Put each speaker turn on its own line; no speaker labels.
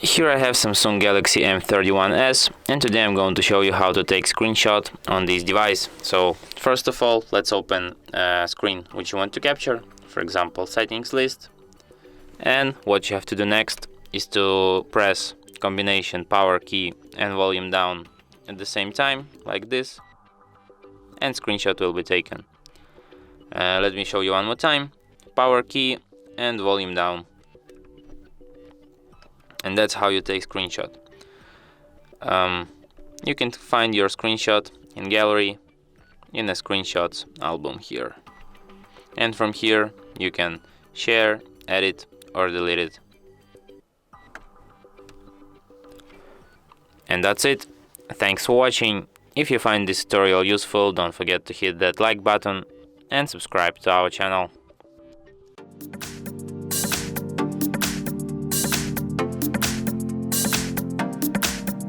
Here I have Samsung Galaxy M31s, and today I'm going to show you how to take screenshot on this device. So first of all, let's open a screen which you want to capture, for example settings list, and what you have to do next is to press combination power key and volume down at the same time, like this, and screenshot will be taken. Let me show you one more time. Power key and volume down, and that's how you take screenshot. You can find your screenshot in gallery in the screenshots album here, and from here you can share, edit or delete it. And that's it. Thanks for watching. If you find this tutorial useful, don't forget to hit that like button and subscribe to our channel.